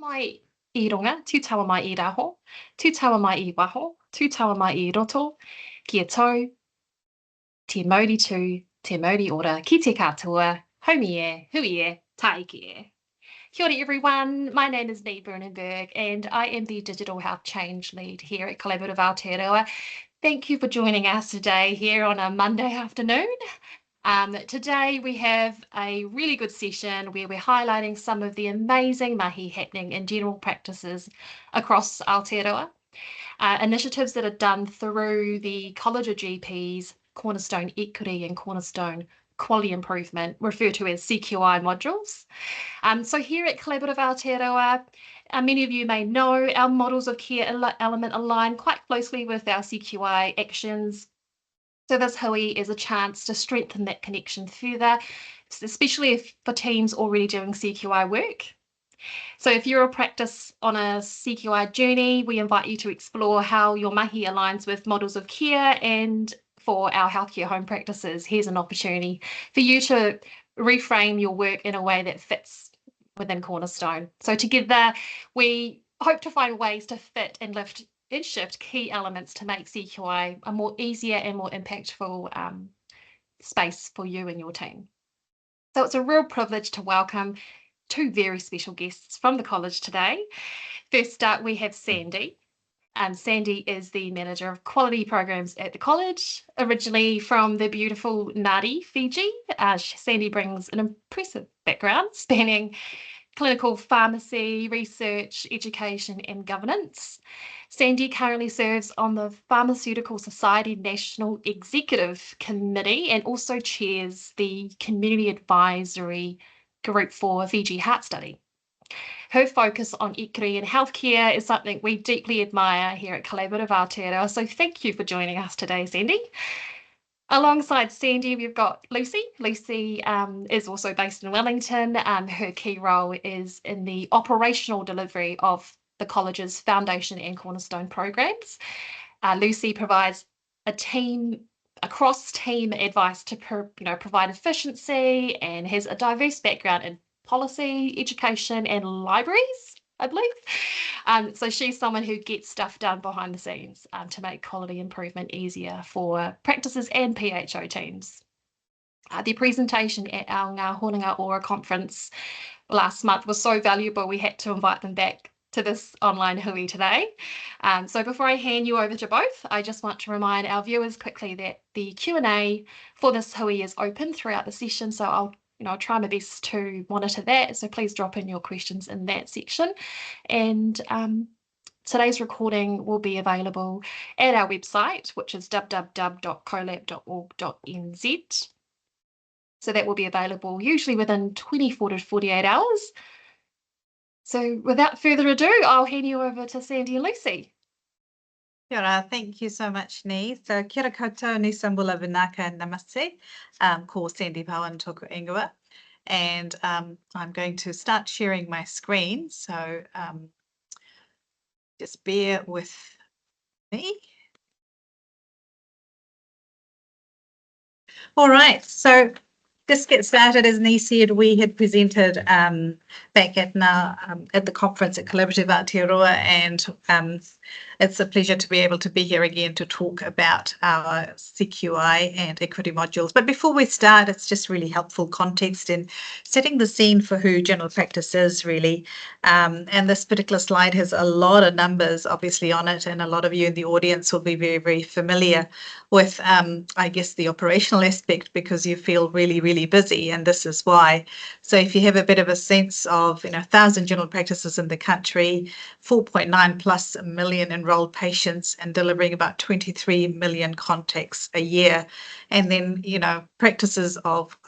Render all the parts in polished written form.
mai I runga, tū taua mai I raho, tū taua mai I waho, tū taua mai I roto, kia tau, te mauri tū, te mauri ora, ki te katoa, haumi e, hui e, taiki e. Kia ora everyone, my name is Neve Brunenberg and I am the Digital Health Change Lead here at Collaborative Aotearoa. Thank you for joining us today here on a Monday afternoon. Today we have a really good session where we're highlighting some of the amazing mahi happening in general practices across Aotearoa. Initiatives that are done through the College of GPs, Cornerstone Equity and Cornerstone Quality Improvement, referred to as CQI modules. So here at Collaborative Aotearoa, many of you may know our models of care element align quite closely with our CQI actions. So this hui is a chance to strengthen that connection further, especially for teams already doing CQI work. So if you're a practice on a CQI journey, we invite you to explore how your mahi aligns with models of care, and for our healthcare home practices, here's an opportunity for you to reframe your work in a way that fits within Cornerstone. So together, we hope to find ways to fit and lift and shift key elements to make CQI a more easier and more impactful space for you and your team. So it's a real privilege to welcome two very special guests from the college today. First up, we have Sandy. Sandy is the Manager of Quality Programs at the college, originally from the beautiful Ngāti, Fiji. Sandy brings an impressive background spanning clinical pharmacy, research, education, and governance. Sandy currently serves on the Pharmaceutical Society National Executive Committee and also chairs the Community Advisory Group for Fiji Heart Study. Her focus on equity and healthcare is something we deeply admire here at Collaborative Aotearoa, so thank you for joining us today, Sandy. Alongside Sandy, we've got Lucy. Lucy is also based in Wellington. Her key role is in the operational delivery of the college's Foundation and Cornerstone programs. Lucy provides cross-team advice to provide efficiency, and has a diverse background in policy, education, and libraries, I believe. So she's someone who gets stuff done behind the scenes to make quality improvement easier for practices and PHO teams. The presentation at our Ngā Hononga Ora conference last month was so valuable, we had to invite them back to this online hui today. So before I hand you over to both, I just want to remind our viewers quickly that the Q&A for this hui is open throughout the session, so I'll try my best to monitor that, so please drop in your questions in that section. And today's recording will be available at our website, which is www.colab.org.nz. So that will be available usually within 24 to 48 hours. So without further ado, I'll hand you over to Sandy and Lucy. Kia ora, thank you so much, Neve. So kia ora koutou, ni sambula vinaka namaste, ko Sandy Pawan tōku ingoa. And I'm going to start sharing my screen, so just bear with me. All right, so just get started. As Neve said, we had presented back at the conference at Collaborative Aotearoa, and it's a pleasure to be able to be here again to talk about our CQI and equity modules. But before we start, it's just really helpful context in setting the scene for who general practice is, really. And this particular slide has a lot of numbers obviously on it, and a lot of you in the audience will be very, very familiar with, I guess, the operational aspect, because you feel really, really busy, and this is why. So if you have a bit of a sense of 1,000 general practices in the country, 4.9+ million enrolled patients, and delivering about 23 million contacts a year, and then practices of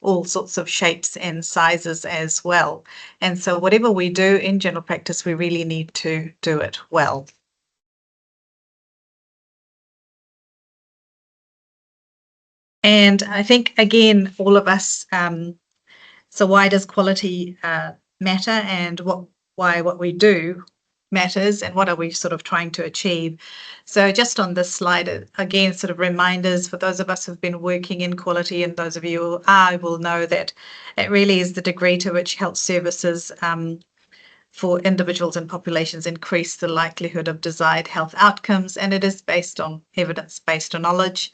all sorts of shapes and sizes as well. And so whatever we do in general practice, we really need to do it well. And I think, again, all of us, so why does quality matter, and why what we do matters, and what are we sort of trying to achieve? So just on this slide, again, sort of reminders for those of us who've been working in quality, and those of you who are will know that it really is the degree to which health services for individuals and populations increase the likelihood of desired health outcomes, and it is based on evidence-based knowledge.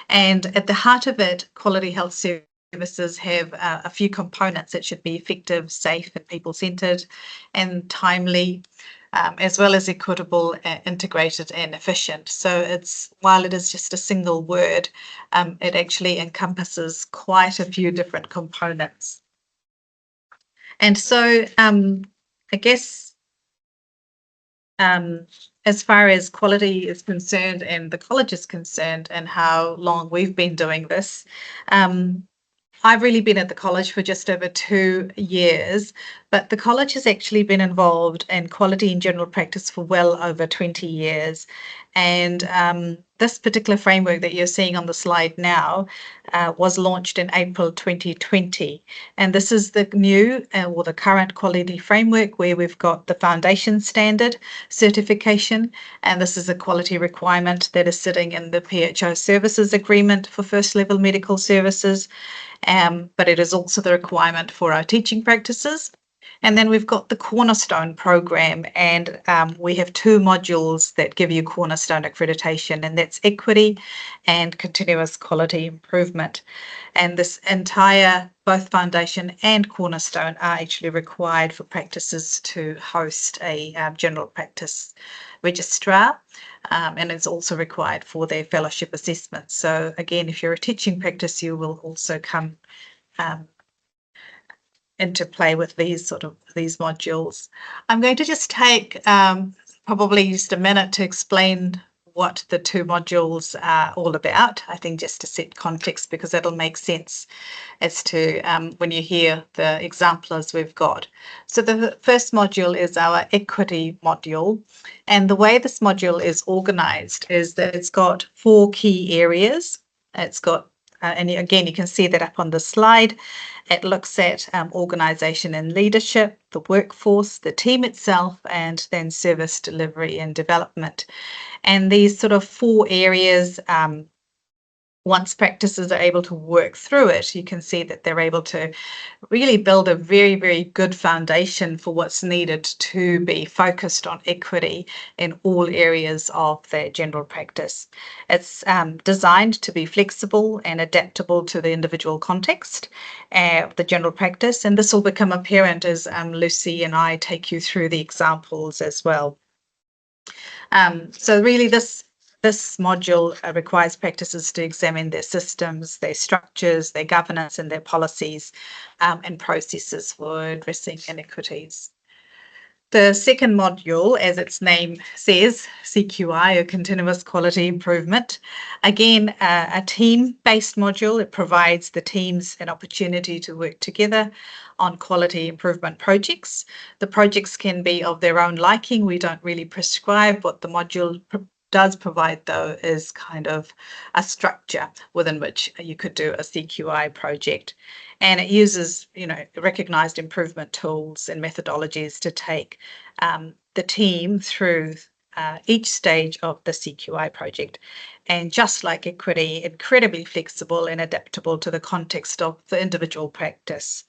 And at the heart of it, quality health services have a few components that should be effective, safe, and people-centred, and timely, as well as equitable, integrated, and efficient. So while it is just a single word, it actually encompasses quite a few different components. And so I guess as far as quality is concerned and the college is concerned and how long we've been doing this, I've really been at the college for just over 2 years, but the college has actually been involved in quality in general practice for well over 20 years. And this particular framework that you're seeing on the slide now was launched in April 2020. And this is the new or the current quality framework where we've got the foundation standard certification. And this is a quality requirement that is sitting in the PHO services agreement for first level medical services. But it is also the requirement for our teaching practices. And then we've got the Cornerstone program, and we have 2 modules that give you Cornerstone accreditation, and that's equity and continuous quality improvement. And this entire, both foundation and Cornerstone, are actually required for practices to host a general practice registrar, and it's also required for their fellowship assessments. So again, if you're a teaching practice, you will also come into play with these modules. I'm going to just take probably just a minute to explain what the 2 modules are all about, I think just to set context, because that'll make sense as to when you hear the exemplars we've got. So the first module is our equity module, and the way this module is organised is that it's got 4 key areas. It's got and again, you can see that up on the slide. It looks at organisation and leadership, the workforce, the team itself, and then service delivery and development. And these sort of 4 areas, once practices are able to work through it, you can see that they're able to really build a very, very good foundation for what's needed to be focused on equity in all areas of their general practice. It's designed to be flexible and adaptable to the individual context of the general practice, and this will become apparent as Lucy and I take you through the examples as well. So really this module requires practices to examine their systems, their structures, their governance, and their policies and processes for addressing inequities. The second module, as its name says, CQI, or Continuous Quality Improvement, again, a team-based module. It provides the teams an opportunity to work together on quality improvement projects. The projects can be of their own liking. We don't really prescribe. What the module does provide, though, is kind of a structure within which you could do a CQI project. And it uses, recognised improvement tools and methodologies to take the team through each stage of the CQI project. And just like equity, incredibly flexible and adaptable to the context of the individual practice.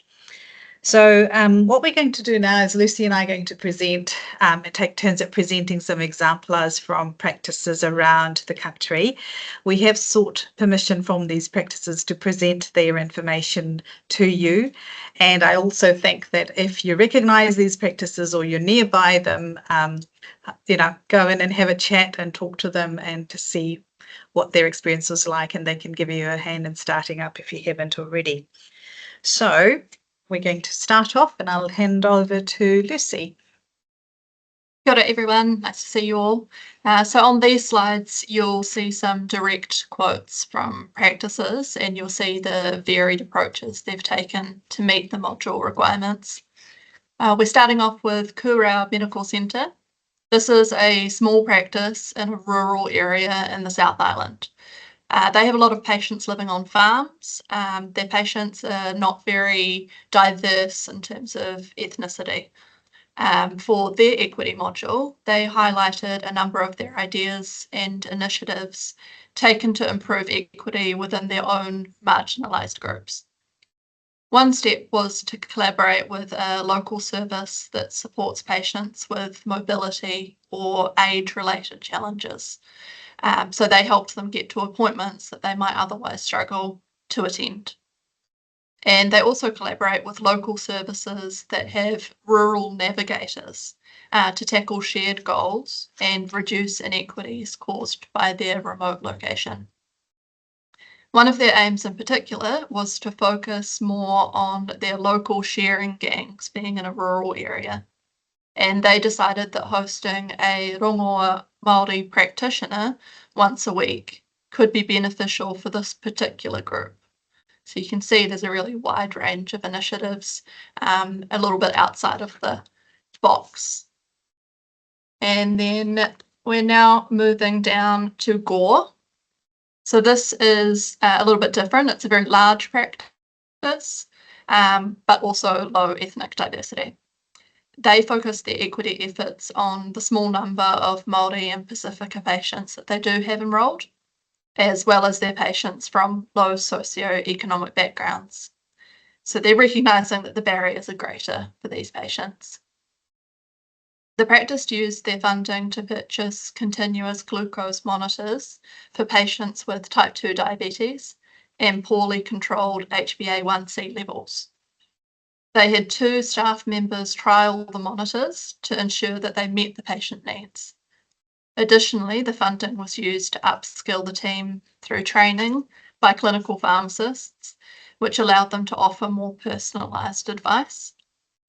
So what we're going to do now is Lucy and I are going to present and take turns at presenting some exemplars from practices around the country. We have sought permission from these practices to present their information to you. And I also think that if you recognise these practices or you're nearby them, go in and have a chat and talk to them and to see what their experience was like, and they can give you a hand in starting up if you haven't already. So we're going to start off, and I'll hand over to Lucy. Kia ora everyone, nice to see you all. So on these slides, you'll see some direct quotes from practices, and you'll see the varied approaches they've taken to meet the module requirements. We're starting off with Kurau Medical Centre. This is a small practice in a rural area in the South Island. They have a lot of patients living on farms. Their patients are not very diverse in terms of ethnicity. For their equity module, they highlighted a number of their ideas and initiatives taken to improve equity within their own marginalised groups. One step was to collaborate with a local service that supports patients with mobility or age-related challenges. So they helped them get to appointments that they might otherwise struggle to attend. And they also collaborate with local services that have rural navigators to tackle shared goals and reduce inequities caused by their remote location. One of their aims in particular was to focus more on their local sharing gangs being in a rural area. And they decided that hosting a rongoa Māori practitioner once a week could be beneficial for this particular group. So you can see there's a really wide range of initiatives, a little bit outside of the box. And then we're now moving down to Gore. So this is a little bit different. It's a very large practice, but also low ethnic diversity. They focus their equity efforts on the small number of Māori and Pacifica patients that they do have enrolled, as well as their patients from low socioeconomic backgrounds. So they're recognising that the barriers are greater for these patients. The practice used their funding to purchase continuous glucose monitors for patients with type 2 diabetes and poorly controlled HbA1c levels. They had 2 staff members trial the monitors to ensure that they met the patient needs. Additionally, the funding was used to upskill the team through training by clinical pharmacists, which allowed them to offer more personalised advice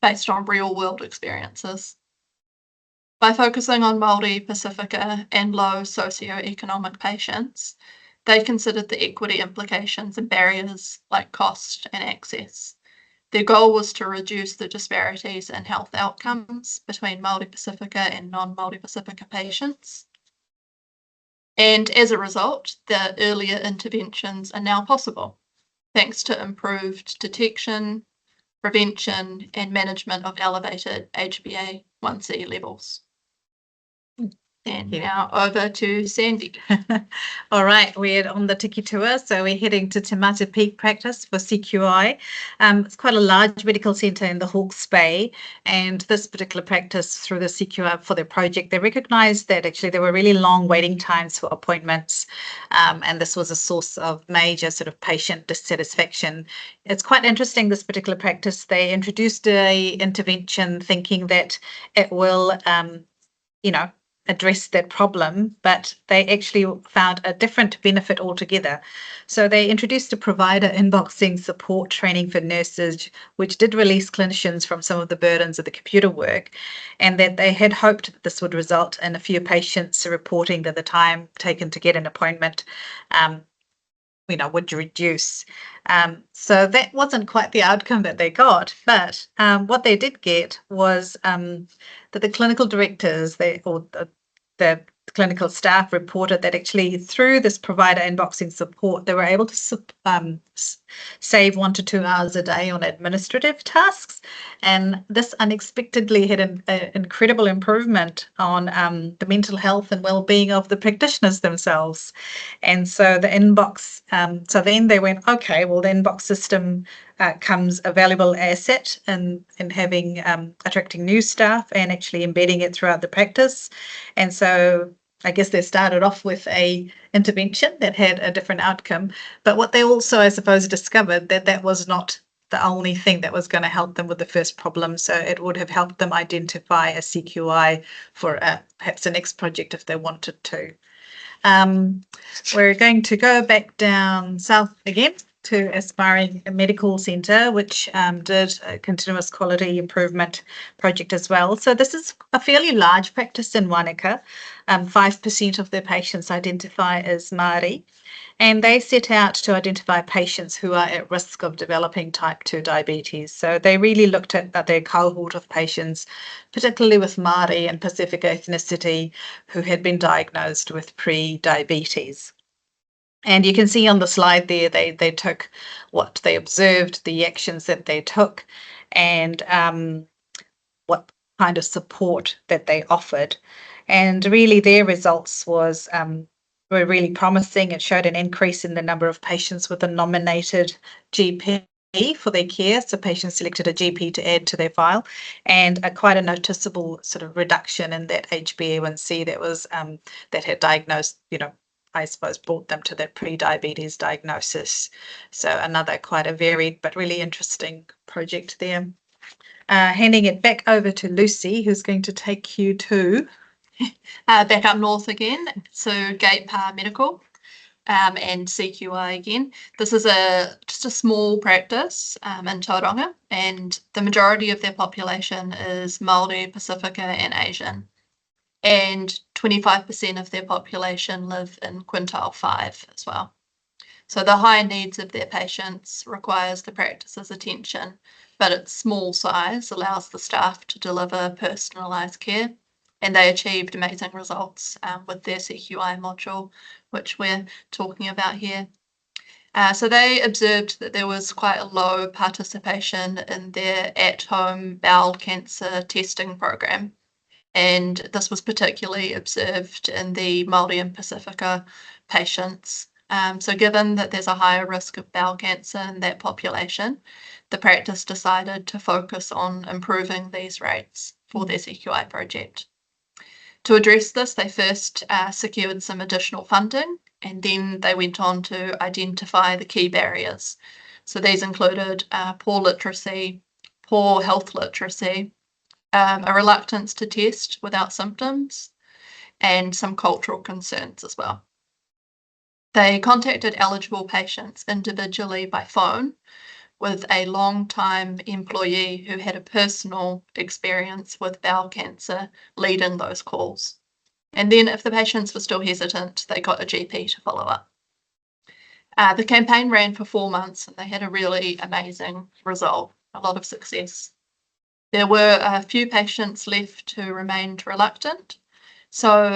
based on real-world experiences. By focusing on Māori, Pacifica and low socioeconomic patients, they considered the equity implications and barriers like cost and access. Their goal was to reduce the disparities in health outcomes between Māori Pacifica and non-Māori Pacifica patients. And as a result, the earlier interventions are now possible, thanks to improved detection, prevention and management of elevated HbA1c levels. And now over to Sandy. All right, we're on the tiki tour, so we're heading to Te Mata Peak practice for CQI. It's quite a large medical centre in the Hawke's Bay, and this particular practice through the CQI for their project, they recognised that actually there were really long waiting times for appointments, and this was a source of major sort of patient dissatisfaction. It's quite interesting, this particular practice. They introduced a intervention thinking that it will, address that problem, but they actually found a different benefit altogether. So they introduced a provider inboxing support training for nurses, which did release clinicians from some of the burdens of the computer work, and that they had hoped that this would result in a few patients reporting that the time taken to get an appointment would reduce. So that wasn't quite the outcome that they got, but what they did get was that the clinical directors, the clinical staff reported that actually through this provider inboxing support, they were able to save 1 to 2 hours a day on administrative tasks. And this unexpectedly had an incredible improvement on the mental health and well-being of the practitioners themselves. And so the inbox, so then they went, okay, well, the inbox system comes a valuable asset in having attracting new staff and actually embedding it throughout the practice. And so I guess they started off with a intervention that had a different outcome, but what they also, I suppose, discovered that was not the only thing that was going to help them with the first problem. So it would have helped them identify a CQI for perhaps the next project if they wanted to. We're going to go back down south again to Aspiring Medical Centre, which did a continuous quality improvement project as well. So this is a fairly large practice in Wanaka. 5% of their patients identify as Māori, and they set out to identify patients who are at risk of developing type 2 diabetes. So they really looked at their cohort of patients, particularly with Māori and Pacific ethnicity, who had been diagnosed with pre-diabetes. And you can see on the slide there, they took what they observed, the actions that they took, and what kind of support that they offered. And really their results were really promising. It showed an increase in the number of patients with a nominated GP for their care. So patients selected a GP to add to their file, and quite a noticeable sort of reduction in that HbA1c that was that had diagnosed, I suppose brought them to that pre-diabetes diagnosis. So another quite a varied but really interesting project there. Handing it back over to Lucy, who's going to take you to back up north again, so Gate Medical. And CQI again. This is just a small practice in Tauranga, and the majority of their population is Māori, Pacifica and Asian. And 25% of their population live in quintile 5 as well. So the high needs of their patients requires the practice's attention, but its small size allows the staff to deliver personalised care. And they achieved amazing results with their CQI module, which we're talking about here. So they observed that there was quite a low participation in their at-home bowel cancer testing program. And this was particularly observed in the Māori and Pacifica patients. So given that there's a higher risk of bowel cancer in that population, the practice decided to focus on improving these rates for their CQI project. To address this, they first secured some additional funding, and then they went on to identify the key barriers. So these included poor literacy, poor health literacy, a reluctance to test without symptoms, and some cultural concerns as well. They contacted eligible patients individually by phone, with a long-time employee who had a personal experience with bowel cancer leading those calls. And then if the patients were still hesitant, they got a GP to follow up. The campaign ran for 4 months and they had a really amazing result, a lot of success. There were a few patients left who remained reluctant. So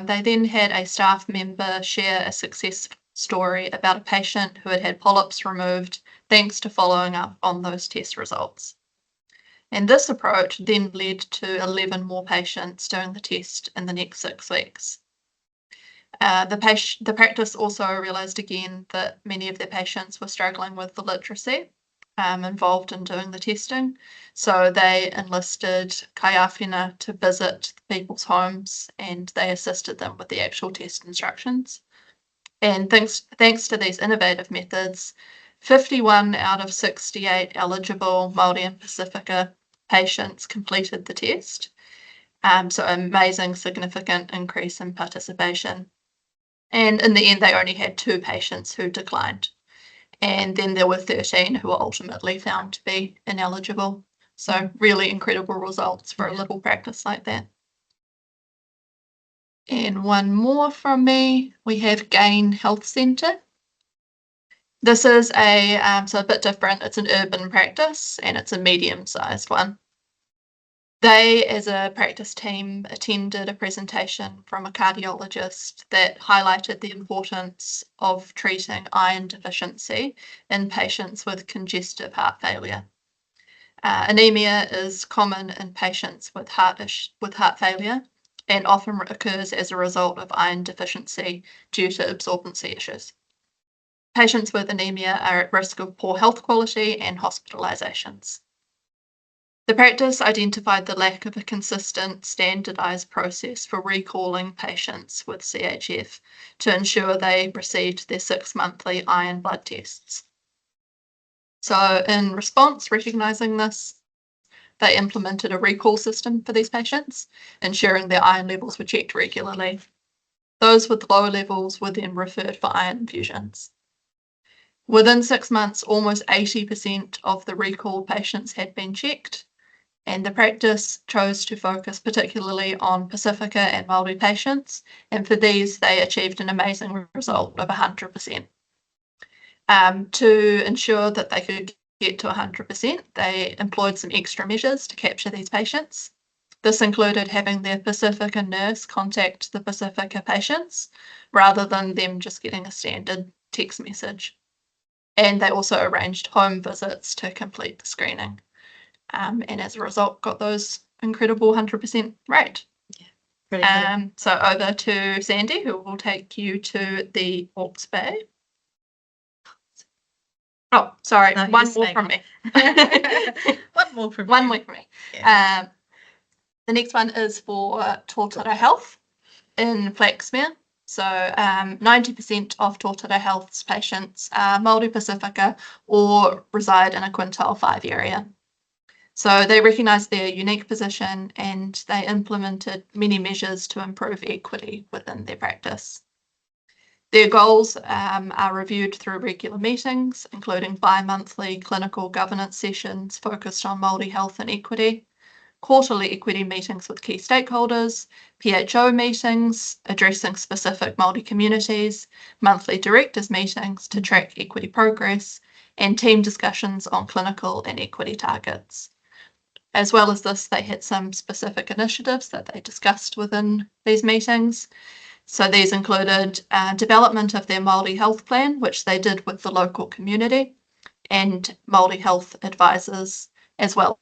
they then had a staff member share a success story about a patient who had had polyps removed thanks to following up on those test results. And this approach then led to 11 more patients doing the test in the next 6 weeks. The practice also realised again that many of their patients were struggling with the literacy involved in doing the testing. So they enlisted kaiawhina to visit people's homes and they assisted them with the actual test instructions. And thanks to these innovative methods, 51 out of 68 eligible Māori and Pacifica patients completed the test. So amazing, significant increase in participation. And in the end, they only had 2 patients who declined. And then there were 13 who were ultimately found to be ineligible. So really incredible results for a little practice like that. And one more from me, we have Gain Health Centre. This is so a bit different. It's an urban practice and it's a medium-sized one. They, as a practice team, attended a presentation from a cardiologist that highlighted the importance of treating iron deficiency in patients with congestive heart failure. Anemia is common in patients with heart failure and often occurs as a result of iron deficiency due to absorbency issues. Patients with anemia are at risk of poor health quality and hospitalisations. The practice identified the lack of a consistent, standardised process for recalling patients with CHF to ensure they received their 6-monthly iron blood tests. So in response, recognising this, they implemented a recall system for these patients, ensuring their iron levels were checked regularly. Those with low levels were then referred for iron infusions. Within 6 months, almost 80% of the recalled patients had been checked, and the practice chose to focus particularly on Pacifica and Māori patients, and for these they achieved an amazing result of 100%. To ensure that they could get to 100%, they employed some extra measures to capture these patients. This included having their Pacifica nurse contact the Pacifica patients rather than them just getting a standard text message. And they also arranged home visits to complete the screening. And as a result, got those incredible 100% rate. Yeah, so over to Sandy, who will take you to the Hawke's Bay. Oh, sorry, No, you're one just more saying from me. One more from One you. more from me. Yeah. The next one is for Tōtara Health in Flaxmere. So 90% of Tōtara Health's patients are Māori Pacifica or reside in a quintile 5 area. So they recognise their unique position and they implemented many measures to improve equity within their practice. Their goals are reviewed through regular meetings, including bi-monthly clinical governance sessions focused on Māori health and equity, quarterly equity meetings with key stakeholders, PHO meetings addressing specific Māori communities, monthly directors meetings to track equity progress, and team discussions on clinical and equity targets. As well as this, they had some specific initiatives that they discussed within these meetings. So these included development of their Māori health plan, which they did with the local community, and Māori health advisors, as well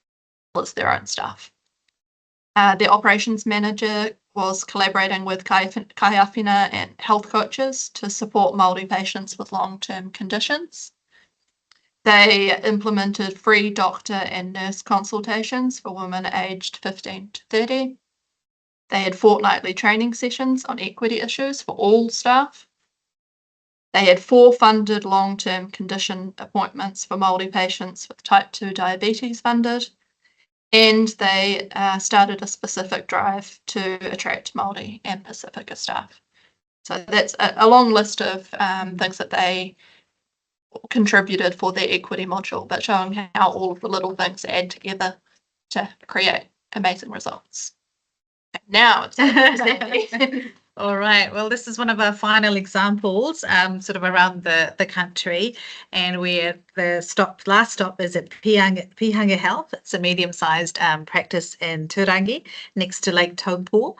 as their own staff. The operations manager was collaborating with kaiawhina and health coaches to support Māori patients with long-term conditions. They implemented free doctor and nurse consultations for women aged 15 to 30. They had fortnightly training sessions on equity issues for all staff. They had 4 funded long-term condition appointments for Māori patients with type 2 diabetes funded. And they started a specific drive to attract Māori and Pacifica staff. So that's a long list of things that they contributed for their equity module, but showing how all of the little things add together to create amazing results. Now it's All right. Well, this is one of our final examples, sort of around the country, and we're last stop is at Pihanga Health. It's a medium-sized practice in Turangi, next to Lake Taupo.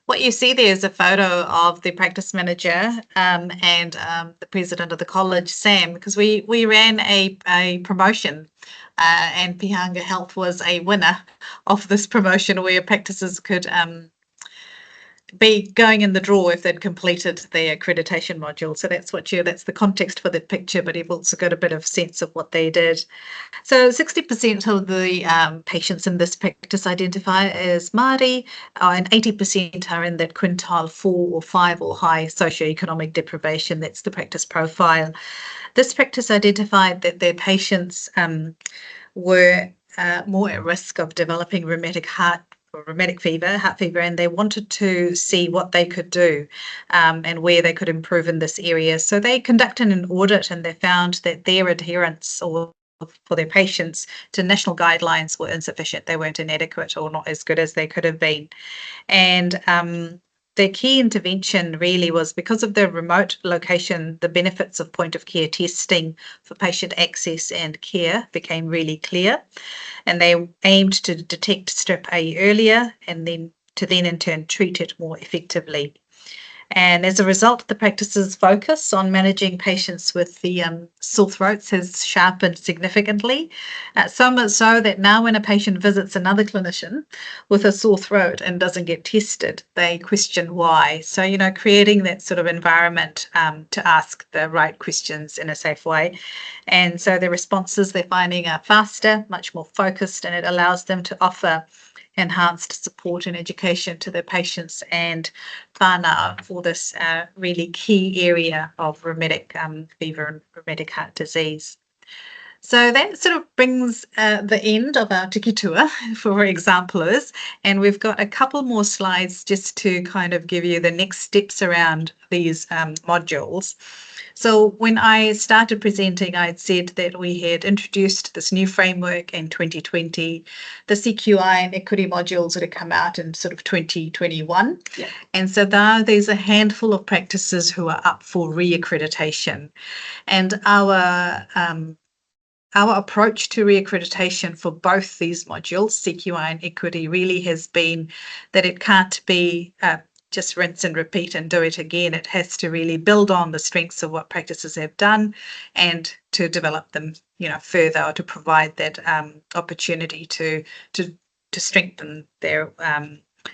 What you see there is a photo of the practice manager and the president of the college, Sam, because we ran a promotion. And Pihanga Health was a winner of this promotion where practices could be going in the draw if they'd completed the accreditation module. So that's the context for the picture, but you've also got a bit of sense of what they did. So 60% of the patients in this practice identify as Māori, and 80% are in that quintile 4 or 5 or high socioeconomic deprivation. That's the practice profile. This practice identified that their patients were more at risk of developing rheumatic fever, and they wanted to see what they could do and where they could improve in this area. So they conducted an audit and they found that their adherence for their patients to national guidelines were insufficient. They weren't inadequate or not as good as they could have been. And the key intervention really was because of the remote location, the benefits of point of care testing for patient access and care became really clear. And they aimed to detect strep A earlier and then in turn treat it more effectively. And as a result, the practice's focus on managing patients with the sore throats has sharpened significantly, so much so that now when a patient visits another clinician with a sore throat and doesn't get tested, they question why. So, creating that sort of environment to ask the right questions in a safe way. And so the responses they're finding are faster, much more focused, and it allows them to offer enhanced support and education to their patients and whānau for this really key area of rheumatic fever and rheumatic heart disease. So that sort of brings the end of our tiki tour for exemplars, and we've got a couple more slides just to kind of give you the next steps around these modules. So when I started presenting, I'd said that we had introduced this new framework in 2020, the CQI and equity modules that had come out in sort of 2021. Yeah. And so now there's a handful of practices who are up for reaccreditation. And our approach to reaccreditation for both these modules, CQI and equity, really has been that it can't be just rinse and repeat and do it again. It has to really build on the strengths of what practices have done and to develop them, further, or to provide that opportunity to strengthen their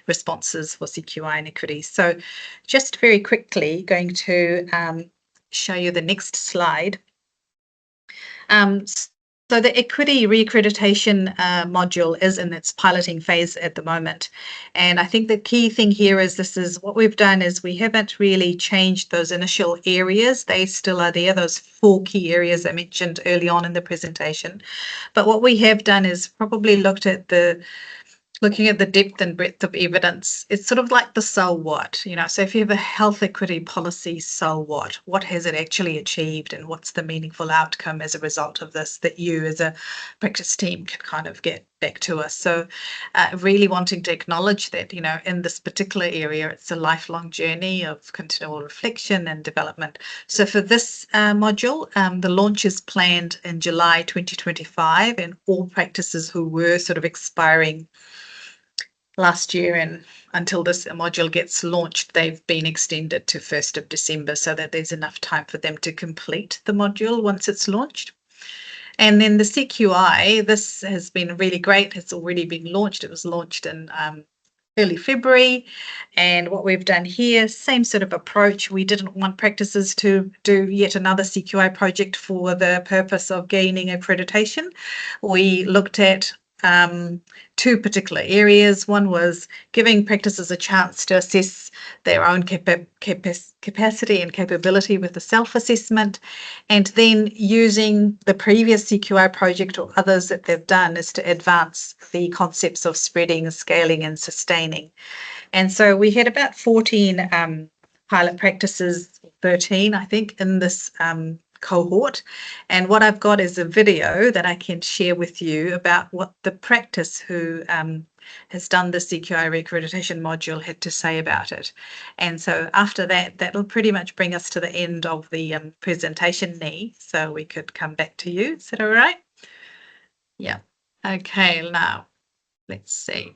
responses for CQI and equity. So just very quickly going to show you the next slide. So the equity reaccreditation module is in its piloting phase at the moment. And I think the key thing here is what we've done is we haven't really changed those initial areas. They still are there, those 4 key areas I mentioned early on in the presentation. But what we have done is probably looking at the depth and breadth of evidence. It's sort of like the so what, so if you have a health equity policy, so what has it actually achieved, and what's the meaningful outcome as a result of this that you as a practice team can kind of get back to us. So really wanting to acknowledge that, in this particular area, it's a lifelong journey of continual reflection and development. So for this module, the launch is planned in July 2025, and all practices who were sort of expiring last year and until this module gets launched, they've been extended to 1st of December so that there's enough time for them to complete the module once it's launched. And then the CQI, this has been really great. It's already been launched. It was launched in early February. And what we've done here, same sort of approach. We didn't want practices to do yet another CQI project for the purpose of gaining accreditation. We looked at 2 particular areas. One was giving practices a chance to assess their own capacity and capability with the self-assessment, and then using the previous CQI project or others that they've done is to advance the concepts of spreading, scaling and sustaining. And so we had about 14 pilot practices, 13 I think, in this cohort. And what I've got is a video that I can share with you about what the practice who has done the CQI reaccreditation module had to say about it. And so after that, that'll pretty much bring us to the end of the presentation, Nee. So we could come back to you. Is that all right? Yeah. Okay, now let's see.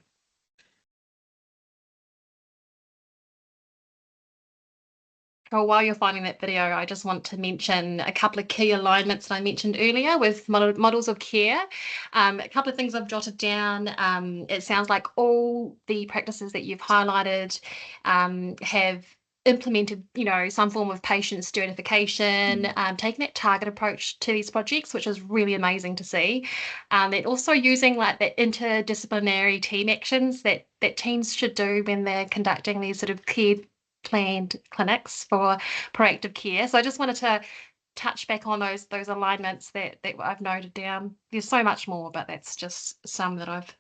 Well, while you're finding that video, I just want to mention a couple of key alignments that I mentioned earlier with models of care. A couple of things I've jotted down. It sounds like all the practices that you've highlighted have implemented, some form of patient stratification, taking that target approach to these projects, which is really amazing to see. And also using like the interdisciplinary team actions that teams should do when they're conducting these sort of care planned clinics for proactive care. So I just wanted to touch back on those alignments that I've noted down. There's so much more, but that's just some that I've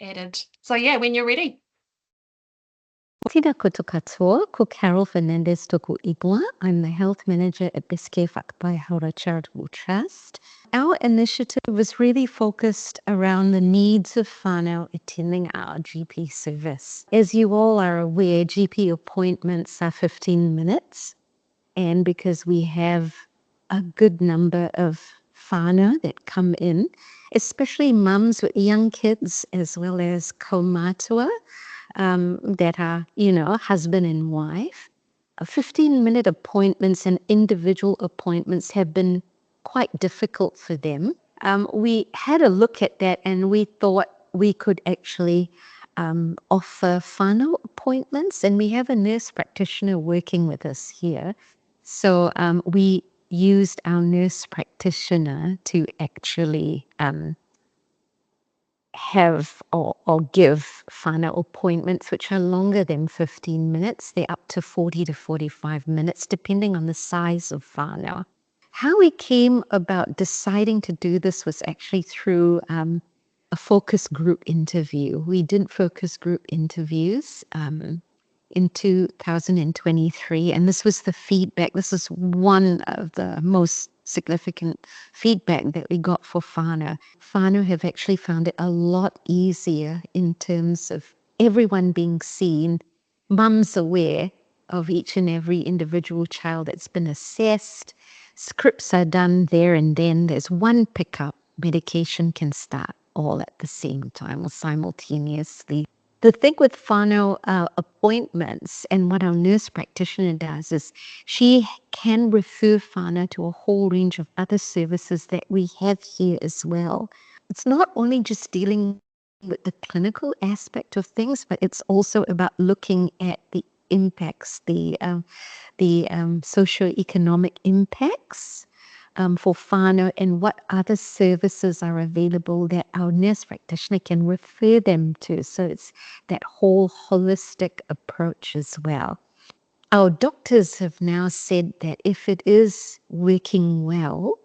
added. So yeah, when you're ready. Tina koutou katoa, ko Carol Fernandez toko igua. I'm the health manager at Best Care Whakapaihaura Charitable Trust. Our initiative was really focused around the needs of whānau attending our GP service. As you all are aware, GP appointments are 15 minutes. And because we have a good number of whānau that come in, especially mums with young kids as well as kaumātua, that are, husband and wife. 15-minute appointments and individual appointments have been quite difficult for them. We had a look at that and we thought we could actually offer whānau appointments, and we have a nurse practitioner working with us here. So we used our nurse practitioner to actually have or give whānau appointments which are longer than 15 minutes. They're up to 40 to 45 minutes, depending on the size of whānau. How we came about deciding to do this was actually through a focus group interview. We did focus group interviews in 2023, and this was the feedback. This is one of the most significant feedback that we got for whānau. Whānau have actually found it a lot easier in terms of everyone being seen, mums aware of each and every individual child that's been assessed. Scripts are done there and then. There's one pickup. Medication can start all at the same time or simultaneously. The thing with whānau appointments and what our nurse practitioner does is she can refer whānau to a whole range of other services that we have here as well. It's not only just dealing with the clinical aspect of things, but it's also about looking at the impacts, the socioeconomic impacts for whānau and what other services are available that our nurse practitioner can refer them to. So it's that whole holistic approach as well. Our doctors have now said that if it is working well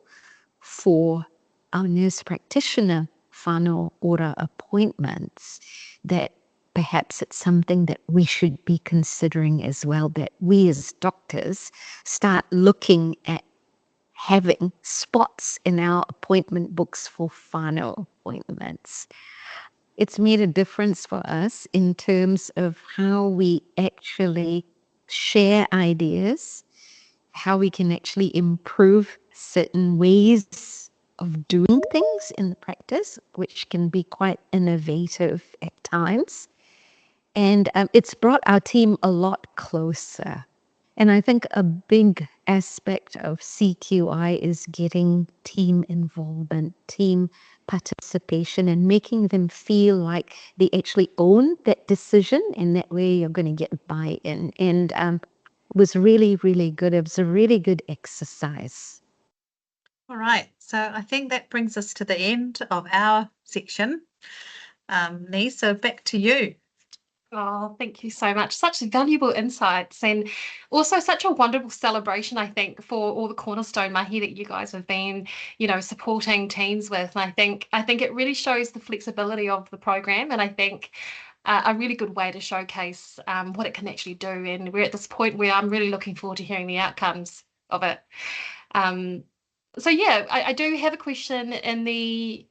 for our nurse practitioner whānau ora appointments, that perhaps it's something that we should be considering as well, that we as doctors start looking at having spots in our appointment books for whānau appointments. It's made a difference for us in terms of how we actually share ideas, how we can actually improve certain ways of doing things in the practice, which can be quite innovative at times. And it's brought our team a lot closer. And I think a big aspect of CQI is getting team involvement, team participation, and making them feel like they actually own that decision, and that way you're going to get buy-in. And it was really, really good. It was a really good exercise. All right, so I think that brings us to the end of our section. Nee, so back to you. Oh, thank you so much. Such valuable insights and also such a wonderful celebration, I think, for all the Cornerstone mahi that you guys have been, supporting teams with. And I think it really shows the flexibility of the program, and I think a really good way to showcase what it can actually do. And we're at this point where I'm really looking forward to hearing the outcomes of it. So yeah, I do have a question in the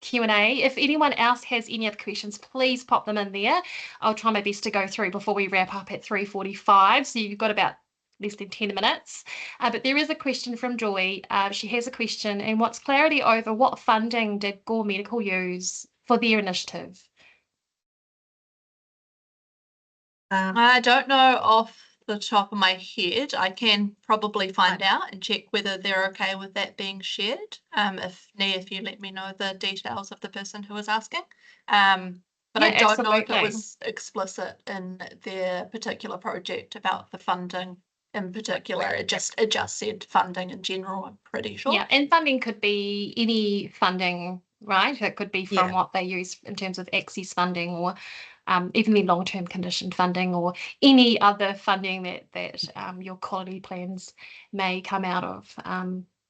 Q&A. If anyone else has any other questions, please pop them in there. I'll try my best to go through before we wrap up at 3:45. So you've got about less than 10 minutes. But there is a question from Joy. She has a question, and wants clarity over what funding did Gore Medical use for their initiative? I don't know off the top of my head. I can probably find out and check whether they're okay with that being shared. If you let me know the details of the person who was asking. But Yeah, I don't know if it absolutely. was explicit in their particular project about the funding in particular. It just said funding in general, I'm pretty sure. Yeah, and funding could be any funding, right? It could be from Yeah. what they use in terms of access funding, or even the long-term conditioned funding, or any other funding that your quality plans may come out of.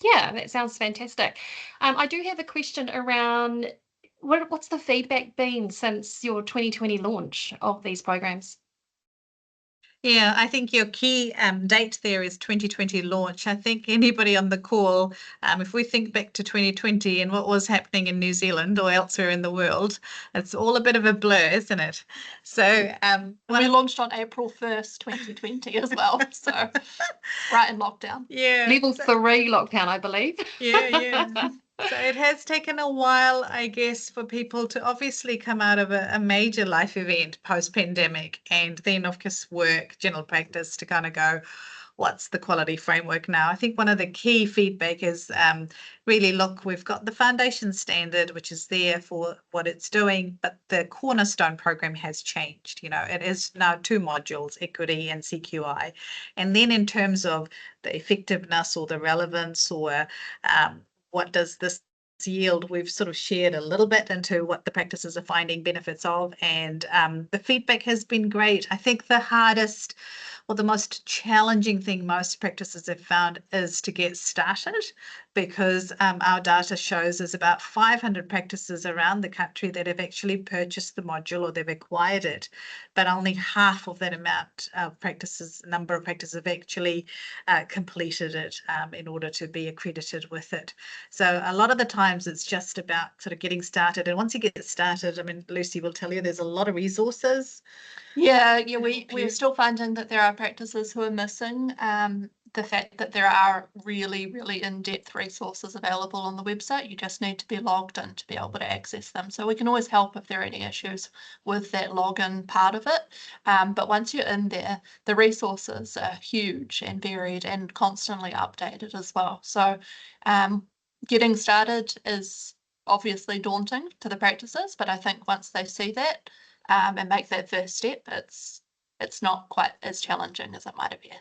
Yeah, that sounds fantastic. I do have a question around what's the feedback been since your 2020 launch of these programs? Yeah, I think your key date there is 2020 launch. I think anybody on the call, if we think back to 2020 and what was happening in New Zealand or elsewhere in the world, it's all a bit of a blur, isn't it? So we launched on April 1st, 2020 as well. So right in lockdown. yeah, Level 3 lockdown, I believe. yeah. So it has taken a while, I guess, for people to obviously come out of a major life event post-pandemic, and then of course work, general practice, to kind of go, what's the quality framework now? I think one of the key feedback is really, look, we've got the foundation standard, which is there for what it's doing, but the Cornerstone program has changed. It is now 2 modules, equity and CQI. And then in terms of the effectiveness or the relevance, or what does this yield, we've sort of shared a little bit into what the practices are finding benefits of, and the feedback has been great. I think the hardest or the most challenging thing most practices have found is to get started, because our data shows there's about 500 practices around the country that have actually purchased the module or they've acquired it, but only half of that number of practices have actually completed it in order to be accredited with it. So a lot of the times it's just about sort of getting started, and once you get started, I mean, Lucy will tell you, there's a lot of resources. Yeah, we're still finding that there are practices who are missing the fact that there are really, really in-depth resources available on the website. You just need to be logged in to be able to access them. So we can always help if there are any issues with that login part of it. But once you're in there, the resources are huge and varied and constantly updated as well. So getting started is obviously daunting to the practices, but I think once they see that, and make that first step, it's not quite as challenging as it might appear.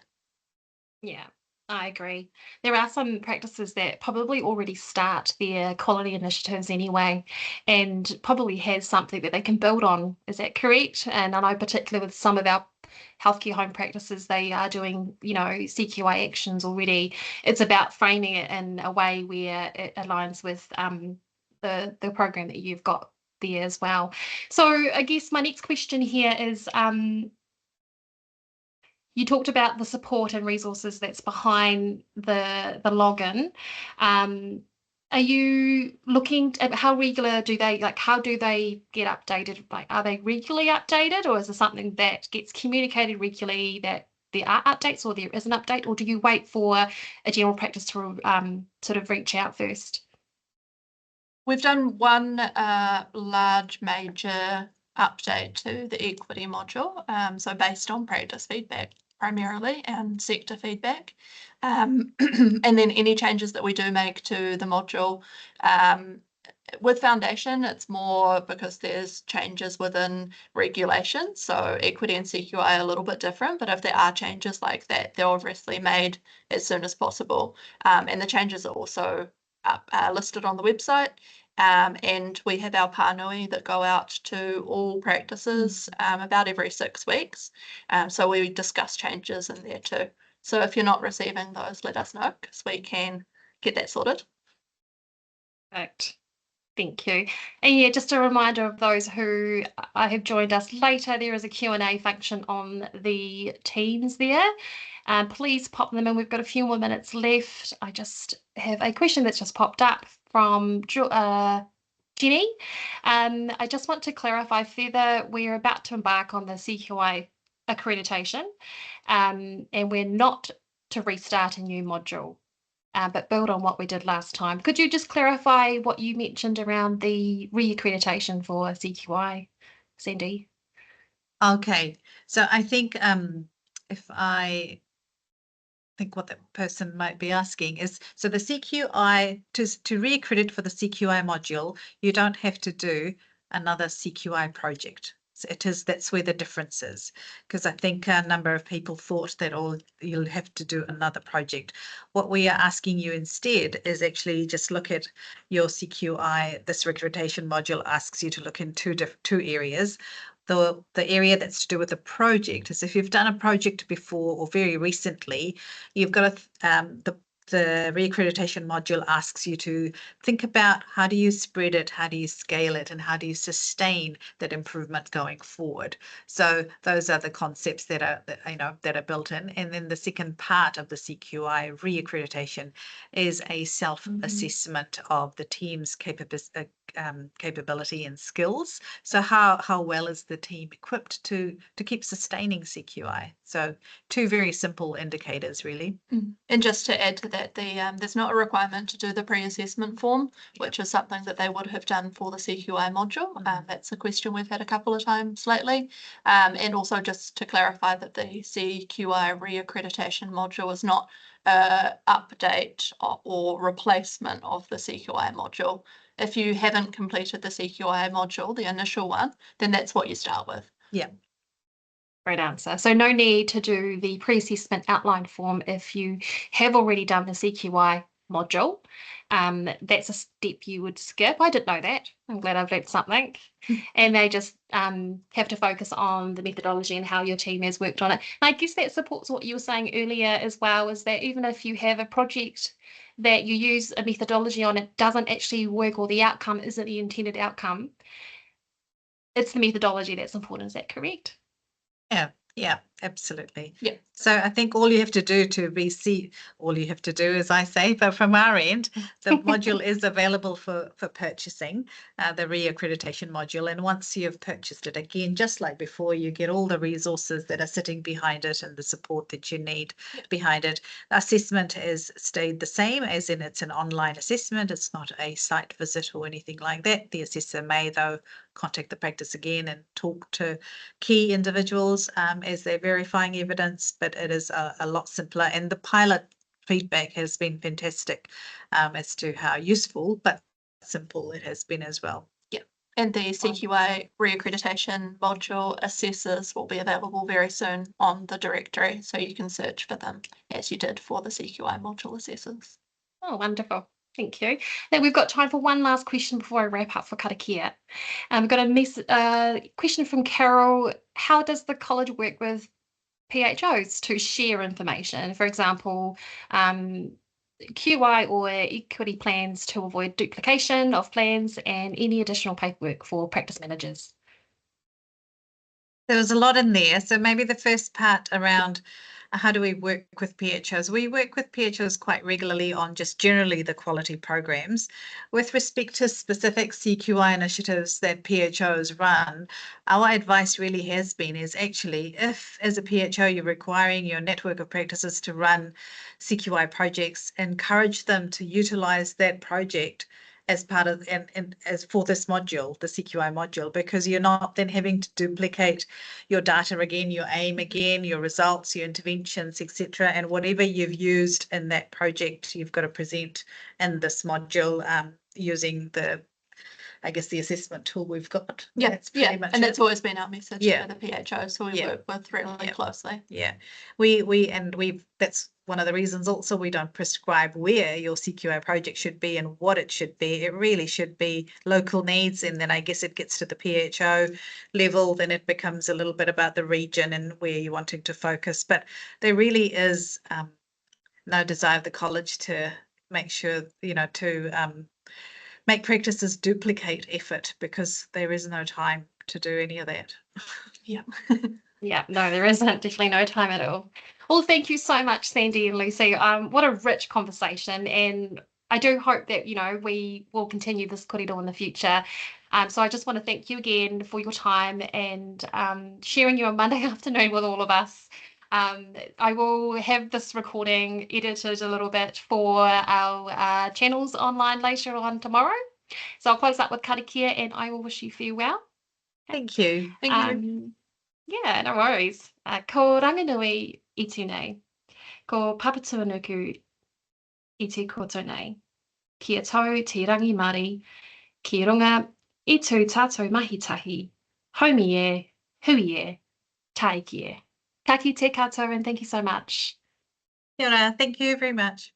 Yeah, I agree. There are some practices that probably already start their quality initiatives anyway, and probably has something that they can build on. Is that correct? And I know particularly with some of our healthcare home practices, they are doing, CQI actions already. It's about framing it in a way where it aligns with the program that you've got there as well. So I guess my next question here is, you talked about the support and resources that's behind the login. Um, are you looking at how regular do they, like, how do they get updated? Like, are they regularly updated, or is there something that gets communicated regularly that there are updates or there is an update, or do you wait for a general practice to sort of reach out first? We've done one large major update to the equity module, so based on practice feedback primarily and sector feedback. And then any changes that we do make to the module, with foundation, it's more because there's changes within regulations. So equity and CQI are a little bit different, but if there are changes like that, they're obviously made as soon as possible. And the changes are also listed on the website. And we have our pānui that go out to all practices about every 6 weeks. So we discuss changes in there too. So if you're not receiving those, let us know because we can get that sorted. Perfect. Thank you. And yeah, just a reminder of those who have joined us later, there is a Q&A function on the Teams there. Please pop them in. We've got a few more minutes left. I just have a question that's just popped up from Jenny. I just want to clarify further, we're about to embark on the CQI accreditation, and we're not to restart a new module, but build on what we did last time. Could you just clarify what you mentioned around the re-accreditation for CQI, Sandy? Okay, so I think if I think what that person might be asking is, so the CQI, to re-accredit for the CQI module, you don't have to do another CQI project. So that's where the difference is, because I think a number of people thought that you'll have to do another project. What we are asking you instead is actually just look at your CQI. This accreditation module asks you to look in two areas. The area that's to do with the project is if you've done a project before or very recently, you've got the reaccreditation module asks you to think about how do you spread it, how do you scale it, and how do you sustain that improvement going forward. So those are the concepts that are built in. And then the second part of the CQI reaccreditation is a self-assessment of the team's capability and skills. So how well is the team equipped to keep sustaining CQI? So two very simple indicators, really. And just to add to that, there's not a requirement to do the pre-assessment form, which is something that they would have done for the CQI module. That's a question we've had a couple of times lately. And also just to clarify that the CQI reaccreditation module is not an update or replacement of the CQI module. If you haven't completed the CQI module, the initial one, then that's what you start with. Yeah. Great answer. So no need to do the pre-assessment outline form if you have already done the CQI module. That's a step you would skip. I didn't know that. I'm glad I've learned something. And they just have to focus on the methodology and how your team has worked on it. And I guess that supports what you were saying earlier as well, is that even if you have a project that you use a methodology on, it doesn't actually work or the outcome isn't the intended outcome, it's the methodology that's important. Is that correct? Yeah, absolutely. Yeah. So I think all you have to do all you have to do, as I say, but from our end, the module is available for purchasing, the reaccreditation module. And once you've purchased it, again, just like before, you get all the resources that are sitting behind it and the support that you need behind it. The assessment has stayed the same, as in it's an online assessment. It's not a site visit or anything like that. The assessor may, though, contact the practice again and talk to key individuals as they're verifying evidence, but it is a lot simpler. And the pilot feedback has been fantastic as to how useful but simple it has been as well. Yeah. And the CQA reaccreditation module assessors will be available very soon on the directory, so you can search for them as you did for the CQI module assessors. Oh, wonderful. Thank you. Now we've got time for one last question before I wrap up for karakia. We've got a question from Carol. How does the college work with PHOs to share information? For example, QI or equity plans to avoid duplication of plans and any additional paperwork for practice managers. There was a lot in there. So maybe the first part around how do we work with PHOs? We work with PHOs quite regularly on just generally the quality programs. With respect to specific CQI initiatives that PHOs run, our advice really has been is actually if as a PHO you're requiring your network of practices to run CQI projects, encourage them to utilize that project as part of and as for this module, the CQI module, because you're not then having to duplicate your data again, your aim again, your results, your interventions, etc. And whatever you've used in that project, you've got to present in this module using the, I guess, the assessment tool we've got. Yeah, That's pretty much and it. that's always been our message Yeah. for the PHO, so we work with really closely. Yeah, that's one of the reasons also we don't prescribe where your CQI project should be and what it should be. It really should be local needs, and then I guess it gets to the PHO level, then it becomes a little bit about the region and where you're wanting to focus. But there really is no desire of the college to make sure, to make practices duplicate effort, because there is no time to do any of that. Yeah. Yeah, no, there isn't, definitely no time at all. Well, thank you so much, Sandy and Lucy. What a rich conversation, and I do hope that, we will continue this kōrero in the future. So I just want to thank you again for your time and sharing your Monday afternoon with all of us. I will have this recording edited a little bit for our channels online later on tomorrow. So I'll close up with karakia and I will wish you farewell. Thank you. Thank you. Yeah, no worries. Ko ranganui I tēnei, ko papatuanuku I te koto nei. Kia tau te rangi Māori, ki runga I tū tātou mahitahi, haumi e, hui e, taiki e. Ka kite katoa, and thank you so much. Kia ora, thank you very much.